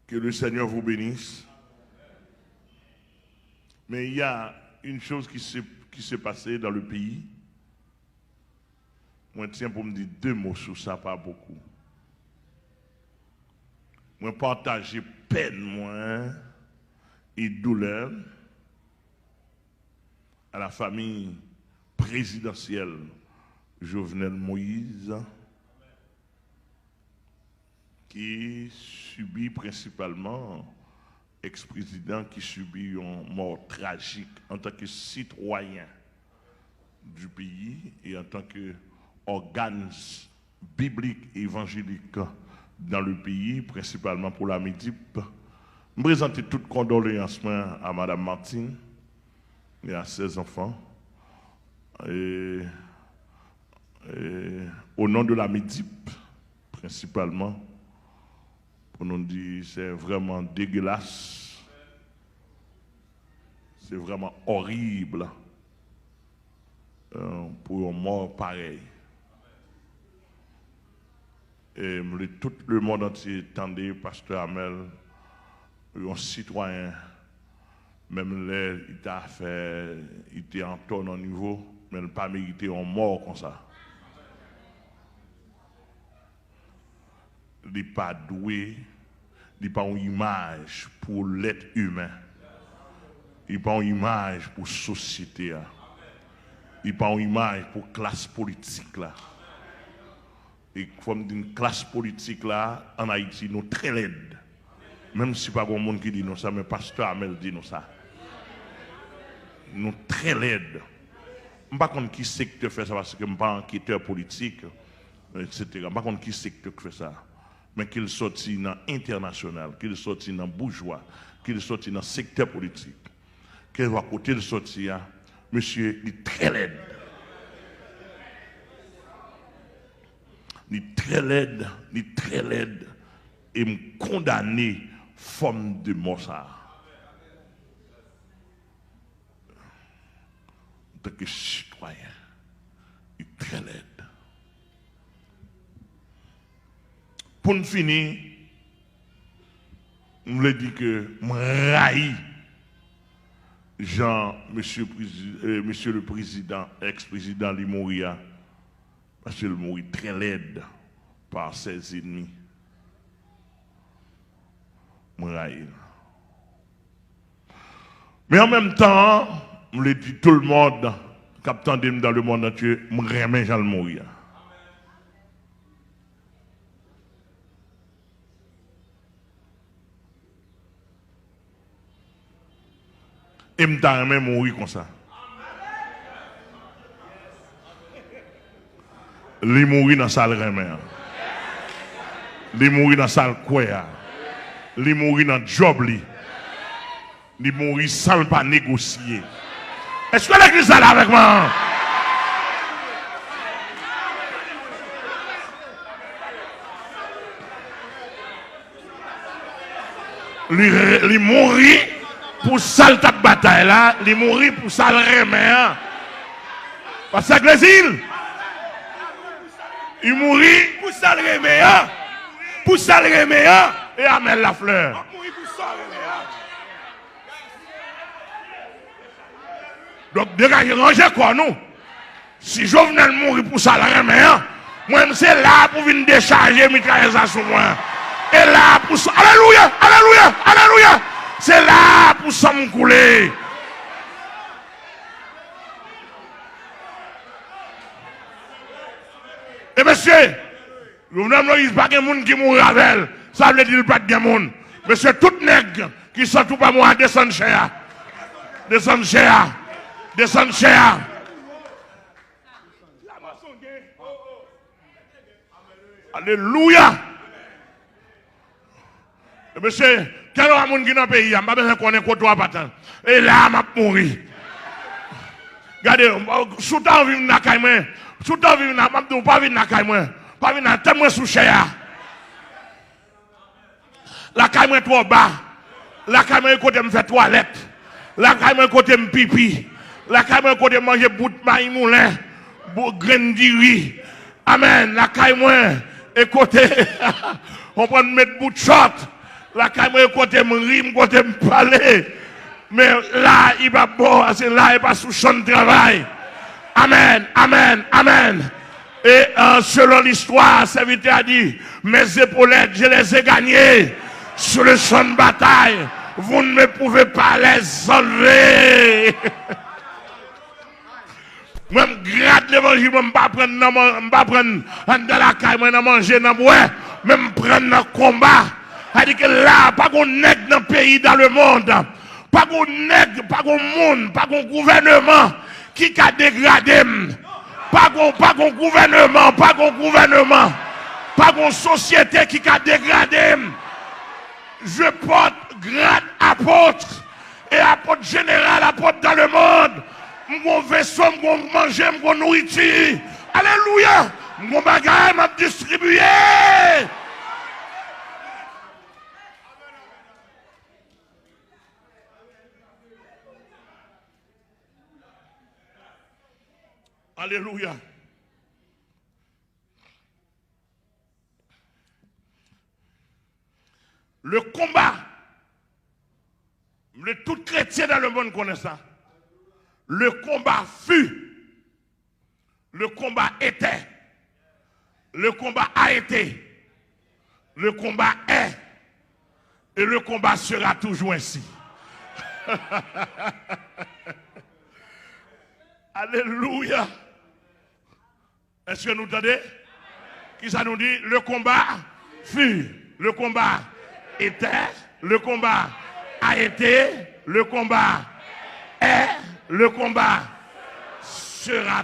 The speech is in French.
Que le Seigneur vous bénisse. Mais il y a une chose qui s'est passée dans le pays. Moi, tiens pour me dire deux mots sur ça, pas beaucoup. Moi, partager peine, moi, et douleur à la famille présidentielle Jovenel Moïse, qui subit principalement, ex-président qui subit une mort tragique en tant que citoyen du pays et en tant qu'organe biblique et évangélique dans le pays, principalement pour la MIDIP. Je présente toutes condoléances à Mme Martine et à ses enfants. Et au nom de la MIDIP, principalement, pour nous dire c'est vraiment dégueulasse, c'est vraiment horrible pour un mort pareil. Et tout le monde entier tendait, Pasteur Amel, un citoyen, même là, il était en tonne au niveau, mais il n'a pas mérité un mort comme ça. Il n'est pas doué, il n'est pas une image pour l'être humain. Il n'est pas une image pour la société. Il n'est pas une image pour la classe politique. Là. Et comme une classe politique là, en Haïti, nous sommes très laides. Même si pas grand monde qui dit nous ça, mais Pasteur Amel dit nous ça. Nous sommes très laides. Je ne sais pas qui secteur fait ça parce que je ne suis pas enquêteur politique, etc. Je ne sais pas qui secteur fait ça. Mais qu'il sorti dans l'international, qu'il sorti dans le bourgeois, qu'il sorti dans le secteur politique, qu'il va côté de sortir, monsieur, il est très laid. Il est très laid, et me condamner forme de mort ça. En tant que citoyen, il est très laid. Pour nous finir, on me dit que je raille monsieur le président, ex-président Limouria, parce qu'il mourit très laid par ses ennemis. Je raille. Mais en même temps, on me dit tout le monde, qui dans le monde entier, je remets Jean Mouria. Et je vais mourir comme ça. Il mourit dans la salle remède. Il mourit dans la salle quoi. Il mourit dans le job. Il mourit sans pas négocier. Est-ce que l'église est là avec moi? Il mourit. Pour ça, le bataille là, il mourit pour ça, le remède. Parce que l'église, il mourit pour ça, le remède. Pour ça, le remède. Et amène la fleur. Donc, dégagez, rangez quoi, nous? Si Jovenel mourir pour ça, le remède, moi, c'est là pour venir décharger mitrailleuse sur moi. Et là pour ça. Alléluia, alléluia, alléluia. C'est là pour ça me couler. Et monsieur, nous n'avons pas de monde qui mourra avec elle. Ça veut dire pas de monde. Monsieur, tout nègre qui sont tout pas moi, descend cher. Descend cher. Descend cher. Alléluia. Et monsieur, quel est le monde qui est dans le pays? Je ne sais pas qu'on est contre toi. Et là, je vais mourir. Regardez, sous temps vivre dans la caille, sous temps vivre dans la caille, pas vivre dans la caille, pas vivre dans la caille sous cher. La caille est trop bas. La caille est côté me faire toilette. La caille est côté me pipi. La caille est côté manger bout de maïs moulin, graine de riz. Amen. La caille est côté, on peut mettre bout de short. La caméra côté me rime, côté me parler. Mais là, il va bon, c'est là, il va sous champ de travail. Amen, amen, amen. Et selon l'histoire, serviteur a dit, mes épaulettes, je les ai gagnées sur le champ de bataille. Vous ne me pouvez pas les enlever. Même gratte l'évangile, je ne vais pas prendre dans la caille, je vais manger dans le bois, même prendre dans le combat. C'est-à-dire que là, pas qu'on nègre dans le pays, dans le monde, pas qu'on nègre, pas qu'on monde, pas qu'on gouvernement qui a dégradé. Pas qu'on gouvernement, pas qu'on société qui a dégradé. Je porte grade apôtre et apôtre général, apôtre dans le monde. Mon vaisseau, mon manger, mon nourriture. Alléluia. Mon bagage m'a distribué. Alléluia. Le combat, tout chrétien dans le monde connaît ça. Le combat fut, le combat était, le combat a été, le combat est, et le combat sera toujours ainsi. Alléluia. Est-ce que nous entendez? Qui ça nous dit? Le combat fut, le combat était, le combat a été, le combat est, le combat sera